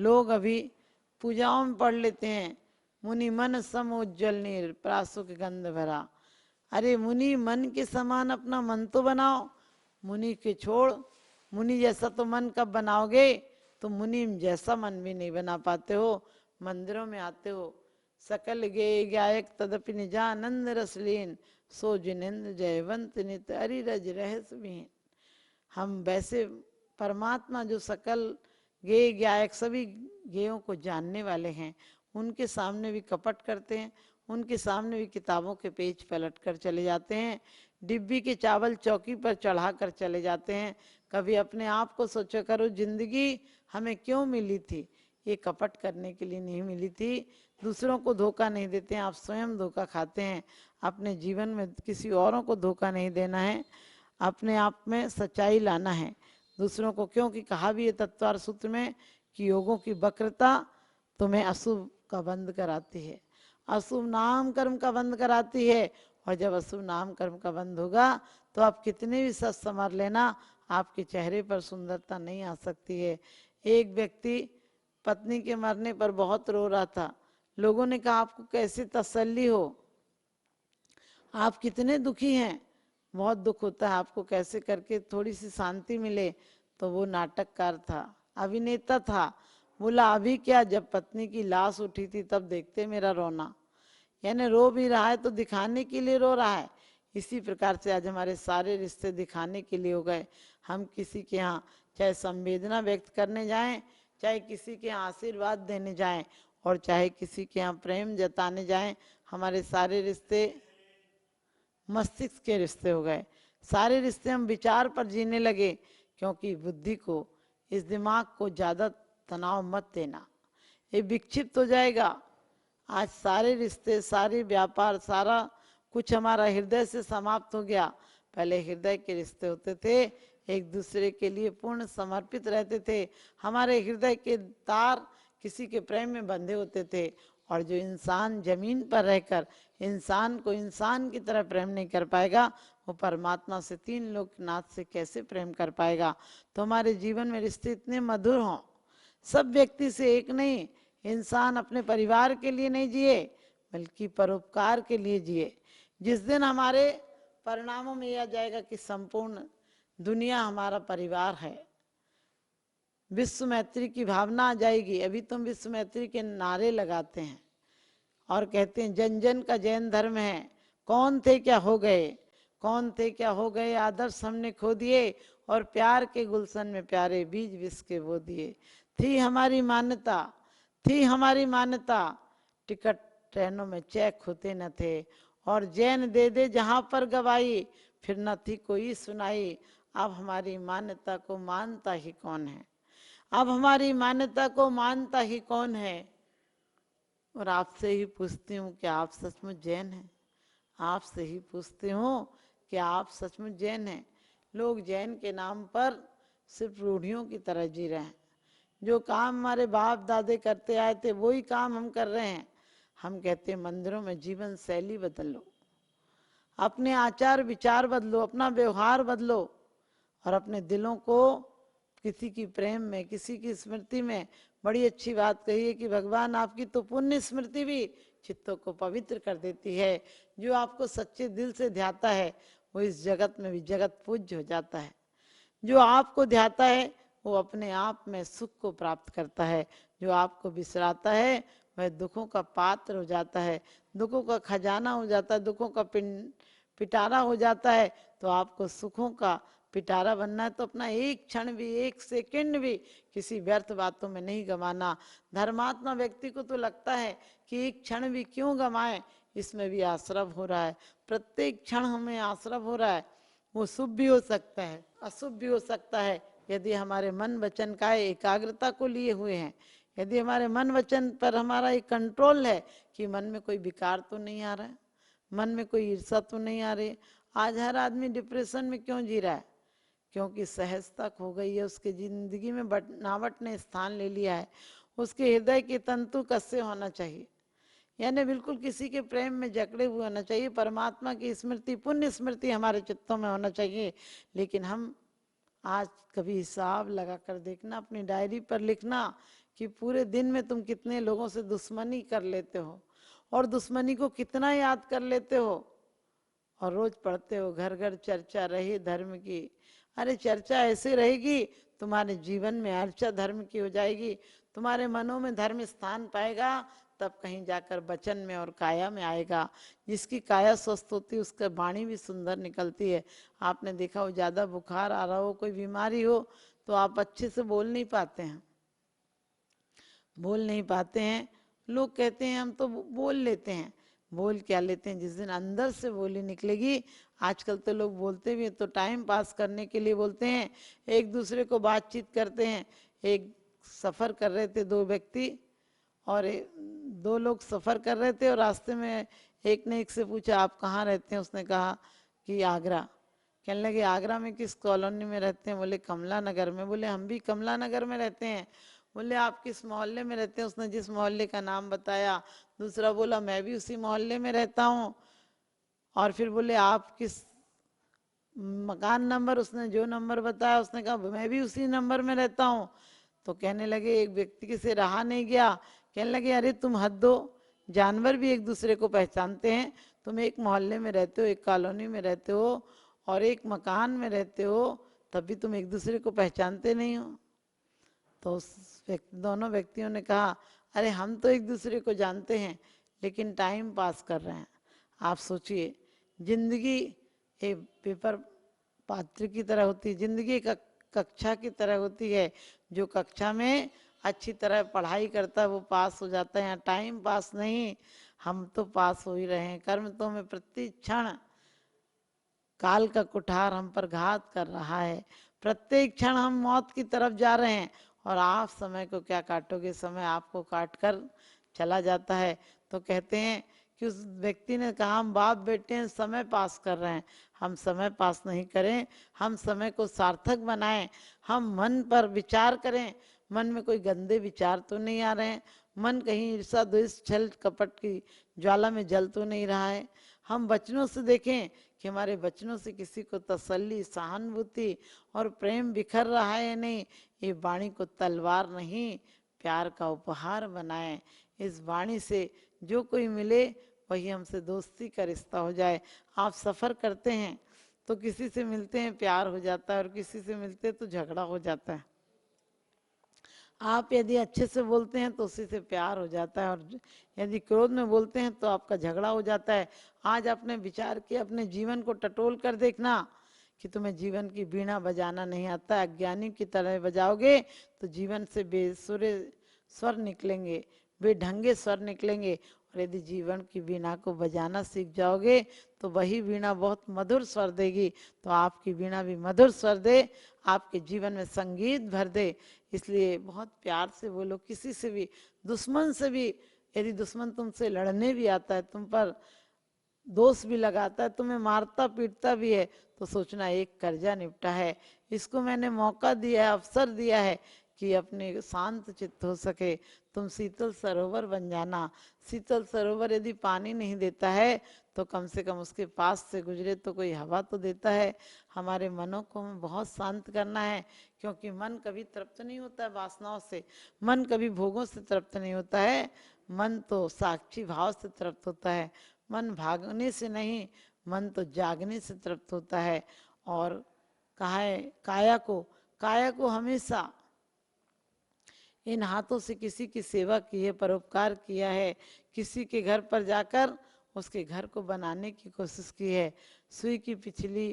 लोग अभी पूजाओं में पढ़ लेते हैं, मुनि मन सम उज्जवल नीर प्रासु के गंध भरा। अरे मुनि मन के समान अपना मन तो बनाओ, मुनि के छोड़। मुनि जैसा तो मन कब बनाओगे, तो मुनि जैसा मन भी नहीं बना पाते हो। मंदिरों में आते हो, सकल गे गायक तदपि निजानंद रसलीन, सो जिनेन्द्र जयवंत नित अरिरज रहस विहीन। हम वैसे परमात्मा जो सकल गे गायक सभी गेयों को जानने वाले हैं, उनके सामने भी कपट करते हैं, उनके सामने भी किताबों के पेज पलट कर चले जाते हैं, डिब्बी के चावल चौकी पर चढ़ा कर चले जाते हैं। कभी अपने आप को सोचा करो, जिंदगी हमें क्यों मिली थी? ये कपट करने के लिए नहीं मिली थी। दूसरों को धोखा नहीं देते हैं, आप स्वयं धोखा खाते हैं। अपने जीवन में किसी औरों को धोखा नहीं देना है, अपने आप में सच्चाई लाना है दूसरों को। क्योंकि कहा भी है तत्वार सूत्र में कि योगों की वक्रता तुम्हें अशुभ का बंद कराती है, अशुभ नाम कर्म का बंद कराती है। और जब अशुभ नाम कर्म का बंद होगा तो आप कितने भी सच संवार लेना, आपके चेहरे पर सुंदरता नहीं आ सकती है। एक व्यक्ति पत्नी के मरने पर बहुत रो रहा था। लोगों ने कहा आपको कैसे तसल्ली हो, आप कितने दुखी हैं, बहुत दुख होता है आपको, कैसे करके थोड़ी सी शांति मिले। तो वो नाटककार था, अभिनेता था। बोला अभी क्या, जब पत्नी की लाश उठी थी तब देखते मेरा रोना। यानी रो भी रहा है तो दिखाने के लिए रो रहा है। इसी प्रकार से आज हमारे सारे रिश्ते दिखाने के लिए हो गए। हम किसी के यहाँ चाहे संवेदना व्यक्त करने जाएं, चाहे किसी के यहाँ आशीर्वाद देने जाएं, और चाहे किसी के यहाँ प्रेम जताने जाएं, हमारे सारे रिश्ते मस्तिष्क के रिश्ते हो गए। सारे रिश्ते हम विचार पर जीने लगे। क्योंकि बुद्धि को, इस दिमाग को ज़्यादा तनाव मत देना, ये विक्षिप्त हो जाएगा। आज सारे रिश्ते, सारे व्यापार, सारा कुछ हमारा हृदय से समाप्त हो गया। पहले हृदय के रिश्ते होते थे, एक दूसरे के लिए पूर्ण समर्पित रहते थे। हमारे हृदय के तार किसी के प्रेम में बंधे होते थे। और जो इंसान जमीन पर रहकर इंसान को इंसान की तरह प्रेम नहीं कर पाएगा, वो परमात्मा से, तीन लोकनाथ से कैसे प्रेम कर पाएगा? तो हमारे जीवन में रिश्ते इतने मधुर हों, सब व्यक्ति से एक नहीं। इंसान अपने परिवार के लिए नहीं जिए, बल्कि परोपकार के लिए जिए। जिस दिन हमारे परिणामों में यह जाएगा कि संपूर्ण दुनिया हमारा परिवार है, विश्व मैत्री की भावना आ जाएगी। अभी तुम विश्व मैत्री के नारे लगाते हैं और कहते हैं जन जन का जैन धर्म है, कौन थे क्या हो गए, कौन थे क्या हो गए, आदर्श हमने खो दिए, और प्यार के गुलशन में प्यारे बीज विष के बो दिए। थी हमारी मान्यता, थी हमारी मान्यता, टिकट ट्रेनों में चेक होते न थे, और जैन दे दे जहां पर गवाई, फिर न थी कोई सुनाई। अब हमारी मान्यता को मानता ही कौन है, अब हमारी मान्यता को मानता ही कौन है। और आपसे ही पूछती हूँ कि आप सचमुच जैन हैं? आपसे ही पूछती हूँ कि आप सचमुच जैन हैं? लोग जैन के नाम पर सिर्फ रूढ़ियों की तरह जी रहे हैं। जो काम हमारे बाप दादे करते आए थे वही काम हम कर रहे हैं। हम कहते हैं मंदिरों में जीवन शैली बदल लो, अपने आचार विचार बदलो, अपना व्यवहार बदलो, और अपने दिलों को किसी की प्रेम में, किसी की स्मृति में। बड़ी अच्छी बात कही है कि भगवान आपकी तो पुण्य स्मृति भी चित्तों को पवित्र कर देती है। जो आपको सच्चे दिल से ध्याता है वो इस जगत में भी जगत पूज्य हो जाता है। जो आपको ध्याता है वो अपने आप में सुख को प्राप्त करता है। जो आपको बिसराता है वह दुखों का पात्र हो जाता है, दुखों का खजाना हो जाता है, दुखों का पिटारा हो जाता है। तो आपको सुखों का पिटारा बनना है तो अपना एक क्षण भी, एक सेकंड भी किसी व्यर्थ बातों में नहीं गंवाना। धर्मात्मा व्यक्ति को तो लगता है कि एक क्षण भी क्यों गंवाए, इसमें भी आश्रव हो रहा है, प्रत्येक क्षण हमें आश्रव हो रहा है। वो शुभ भी हो सकता है, अशुभ भी हो सकता है, यदि हमारे मन वचन का एकाग्रता को लिए हुए हैं, यदि हमारे मन वचन पर हमारा एक कंट्रोल है कि मन में कोई विकार तो नहीं आ रहा है, मन में कोई ईर्षा तो नहीं आ रही। आज हर आदमी डिप्रेशन में क्यों जी रहा है? क्योंकि सहजता खो गई है, उसकी जिंदगी में बनावट ने स्थान ले लिया है। उसके हृदय के तंतु कसे होना चाहिए, यानी बिल्कुल किसी के प्रेम में जकड़े हुए होना चाहिए। परमात्मा की स्मृति, पुण्य स्मृति हमारे चित्तों में होना चाहिए। लेकिन हम आज कभी हिसाब लगा कर देखना, अपनी डायरी पर लिखना कि पूरे दिन में तुम कितने लोगों से दुश्मनी कर लेते हो और दुश्मनी को कितना याद कर लेते हो और रोज पढ़ते हो घर घर चर्चा रही धर्म की। अरे चर्चा ऐसे रहेगी तुम्हारे जीवन में अर्चा धर्म की हो जाएगी, तुम्हारे मनों में धर्म स्थान पाएगा, तब कहीं जाकर वचन में और काया में आएगा। जिसकी काया स्वस्थ होती है उसका वाणी भी सुंदर निकलती है। आपने देखा हो ज्यादा बुखार आ रहा हो, कोई बीमारी हो, तो आप अच्छे से बोल नहीं पाते हैं, बोल नहीं पाते हैं। लोग कहते हैं हम तो बोल लेते हैं, बोल क्या लेते हैं, जिस दिन अंदर से बोली निकलेगी। आजकल तो लोग बोलते भी हैं तो टाइम पास करने के लिए बोलते हैं, एक दूसरे को बातचीत करते हैं। एक सफ़र कर रहे थे दो व्यक्ति और दो लोग सफ़र कर रहे थे और रास्ते में एक ने एक से पूछा आप कहाँ रहते हैं, उसने कहा कि आगरा। कहने लगे आगरा में किस कॉलोनी में रहते हैं, बोले कमला नगर में। बोले हम भी कमला नगर में रहते हैं। बोले आप किस मोहल्ले में रहते हैं, उसने जिस मोहल्ले का नाम बताया। दूसरा बोला मैं भी उसी मोहल्ले में रहता हूँ। और फिर बोले आप किस मकान नंबर, उसने जो नंबर बताया उसने कहा मैं भी उसी नंबर में रहता हूँ। तो कहने लगे एक व्यक्ति के से रहा नहीं गया, कहने लगे अरे तुम हद दो, जानवर भी एक दूसरे को पहचानते हैं। तुम एक मोहल्ले में रहते हो, एक कॉलोनी में रहते हो और एक मकान में रहते हो, तब भी तुम एक दूसरे को पहचानते नहीं हो। तो दोनों व्यक्तियों ने कहा अरे हम तो एक दूसरे को जानते हैं लेकिन टाइम पास कर रहे हैं। आप सोचिए, जिंदगी एक पेपर पात्र की तरह होती है, जिंदगी एक कक्षा की तरह होती है। जो कक्षा में अच्छी तरह पढ़ाई करता है वो पास हो जाता है, यहाँ टाइम पास नहीं, हम तो पास हो ही रहे हैं। कर्म तो में प्रति क्षण काल का कुठार हम पर घात कर रहा है, प्रत्येक क्षण हम मौत की तरफ जा रहे हैं। और आप समय को क्या काटोगे, समय आपको काट कर चला जाता है। तो कहते हैं कि उस व्यक्ति ने कहा हम बाप बेटे हैं, समय पास कर रहे हैं। हम समय पास नहीं करें, हम समय को सार्थक बनाएं, हम मन पर विचार करें। मन में कोई गंदे विचार तो नहीं आ रहे हैं, मन कहीं ईर्षा द्वेष छल कपट की ज्वाला में जल तो नहीं रहा है। हम वचनों से देखें कि हमारे वचनों से किसी को तसल्ली सहानुभूति और प्रेम बिखर रहा है या नहीं। ये वाणी को तलवार नहीं प्यार का उपहार बनाएं। इस वाणी से जो कोई मिले वही हमसे दोस्ती का रिश्ता हो जाए। आप सफ़र करते हैं तो किसी से मिलते हैं प्यार हो जाता है और किसी से मिलते तो झगड़ा हो जाता है। आप यदि अच्छे से बोलते हैं तो उसी से प्यार हो जाता है और यदि क्रोध में बोलते हैं तो आपका झगड़ा हो जाता है। आज आपने विचार किया, अपने जीवन को टटोल कर देखना कि तुम्हें जीवन की वीणा बजाना नहीं आता, अज्ञानी की तरह बजाओगे तो जीवन से बेसुरे स्वर निकलेंगे, बेढंगे स्वर निकलेंगे। और यदि जीवन की वीणा को बजाना सीख जाओगे तो वही वीणा बहुत मधुर स्वर देगी। तो आपकी वीणा भी मधुर स्वर दे, आपके जीवन में संगीत भर दे। इसलिए बहुत प्यार से बोलो किसी से भी, दुश्मन से भी। यदि दुश्मन तुमसे लड़ने भी आता है, तुम पर दोष भी लगाता है, तुम्हें मारता पीटता भी है, तो सोचना एक कर्जा निपटा है, इसको मैंने मौका दिया है, अवसर दिया है कि अपने शांत चित्त हो सके। तुम शीतल सरोवर बन जाना। शीतल सरोवर यदि पानी नहीं देता है तो कम से कम उसके पास से गुजरे तो कोई हवा तो देता है। हमारे मनों को हमें बहुत शांत करना है, क्योंकि मन कभी तृप्त नहीं होता है वासनाओं से, मन कभी भोगों से तृप्त नहीं होता है। मन तो साक्षी भाव से तृप्त होता है, मन भागने से नहीं, मन तो जागने से तृप्त होता है। और कहा है काया को हमेशा इन हाथों से किसी की सेवा की है, परोपकार किया है, किसी के घर पर जाकर उसके घर को बनाने की कोशिश की है। सुई की पिछली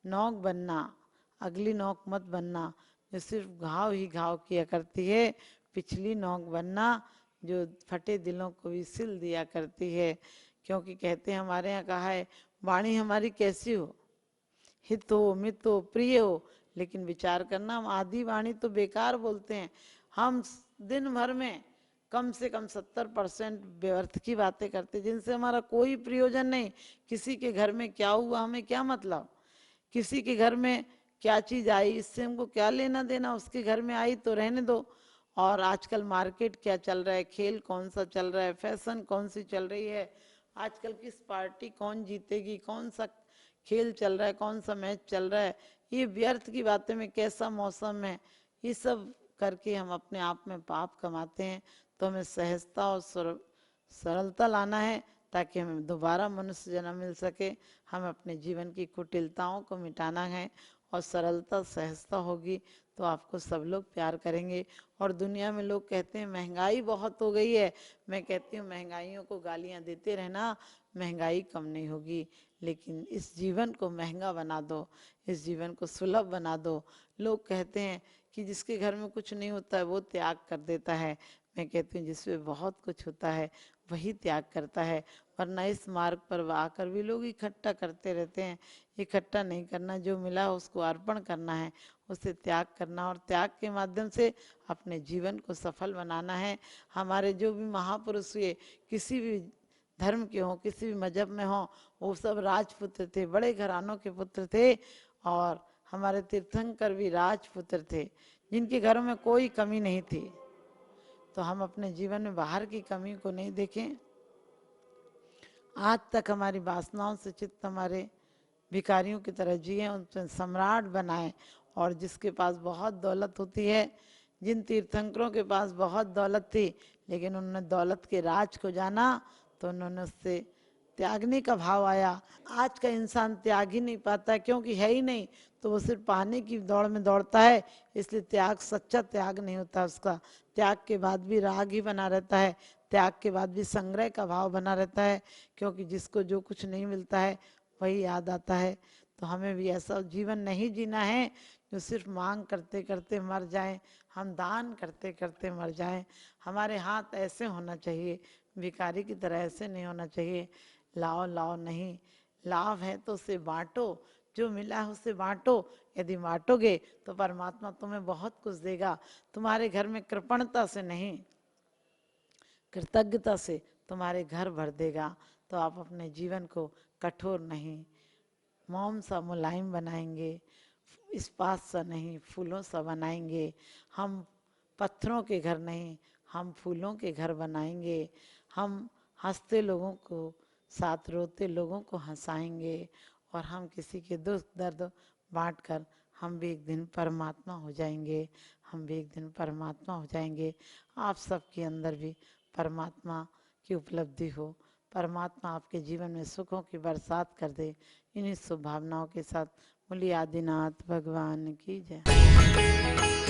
नोक बनना, अगली नोक मत बनना जो सिर्फ घाव ही घाव किया करती है, पिछली नोक बनना जो फटे दिलों को भी सिल दिया करती है। क्योंकि कहते हैं हमारे यहाँ कहा है वाणी हमारी कैसी हो, हित हो मित हो प्रिय हो, लेकिन विचार करना हम आधी वाणी तो बेकार बोलते हैं। हम दिन भर में कम से कम 70% व्यर्थ की बातें करते जिनसे हमारा कोई प्रयोजन नहीं। किसी के घर में क्या हुआ हमें क्या मतलब, किसी के घर में क्या चीज आई इससे हमको क्या लेना देना, उसके घर में आई तो रहने दो। और आजकल मार्केट क्या चल रहा है, खेल कौन सा चल रहा है, फैशन कौन सी चल रही है, आजकल किस पार्टी कौन जीतेगी, कौन सा खेल चल रहा है, कौन सा मैच चल रहा है, ये व्यर्थ की बातें में कैसा मौसम है, ये सब करके हम अपने आप में पाप कमाते हैं। तो हमें सहजता और सरलता लाना है ताकि हमें दोबारा मनुष्य जन्म मिल सके। हमें अपने जीवन की कुटिलताओं को मिटाना है और सरलता सहजता होगी तो आपको सब लोग प्यार करेंगे। और दुनिया में लोग कहते हैं महंगाई बहुत हो गई है, मैं कहती हूँ महंगाइयों को गालियाँ देते रहना, महंगाई कम नहीं होगी। लेकिन इस जीवन को महंगा बना दो, इस जीवन को सुलभ बना दो। लोग कहते हैं कि जिसके घर में कुछ नहीं होता है वो त्याग कर देता है, मैं कहती हूँ जिसमें बहुत कुछ होता है वही त्याग करता है। वरना इस मार्ग पर आकर भी लोग इकट्ठा करते रहते हैं। इकट्ठा नहीं करना, जो मिला उसको अर्पण करना है, उसे त्याग करना और त्याग के माध्यम से अपने जीवन को सफल बनाना है। हमारे जो भी महापुरुष हुए, किसी भी धर्म के हों, किसी भी मजहब में हों, वो सब राजपुत्र थे, बड़े घरानों के पुत्र थे। और हमारे तीर्थंकर भी राजपुत्र थे जिनके घरों में कोई कमी नहीं थी। तो हम अपने जीवन में बाहर की कमी को नहीं देखें। आज तक हमारी वासनाओं से चित्त हमारे भिखारियों की तरह जिए, उनसे सम्राट बनाए। और जिसके पास बहुत दौलत होती है, जिन तीर्थंकरों के पास बहुत दौलत थी लेकिन उन्होंने दौलत के राज को जाना तो उन्होंने उससे त्यागने का भाव आया। आज का इंसान त्याग ही नहीं पाता क्योंकि है ही नहीं, तो वो सिर्फ पाने की दौड़ में दौड़ता है। इसलिए त्याग, सच्चा त्याग नहीं होता उसका। त्याग के बाद भी राग ही बना रहता है, त्याग के बाद भी संग्रह का भाव बना रहता है, क्योंकि जिसको जो कुछ नहीं मिलता है वही याद आता है। तो हमें भी ऐसा जीवन नहीं जीना है जो सिर्फ मांग करते करते मर जाएं, हम दान करते करते मर जाएं। हमारे हाथ ऐसे होना चाहिए, भिखारी की तरह ऐसे नहीं होना चाहिए। लाओ लाओ नहीं, लाभ है तो उसे बांटो, जो मिला है उसे बांटो। यदि बांटोगे तो परमात्मा तुम्हें बहुत कुछ देगा। तुम्हारे घर में कृपणता से नहीं, कृतज्ञता से तुम्हारे घर भर देगा। तो आप अपने जीवन को कठोर नहीं, मोम सा मुलायम बनाएंगे, इस्पात सा नहीं फूलों सा बनाएंगे। हम पत्थरों के घर नहीं, हम फूलों के घर बनाएंगे। हम हंसते लोगों को साथ, रोते लोगों को हंसाएंगे। और हम किसी के दुख दर्द बांट कर हम भी एक दिन परमात्मा हो जाएंगे, हम भी एक दिन परमात्मा हो जाएंगे। आप सबके अंदर भी परमात्मा की उपलब्धि हो, परमात्मा आपके जीवन में सुखों की बरसात कर दे। इन्हीं शुभ भावनाओं के साथ बोलिए आदिनाथ भगवान की जय।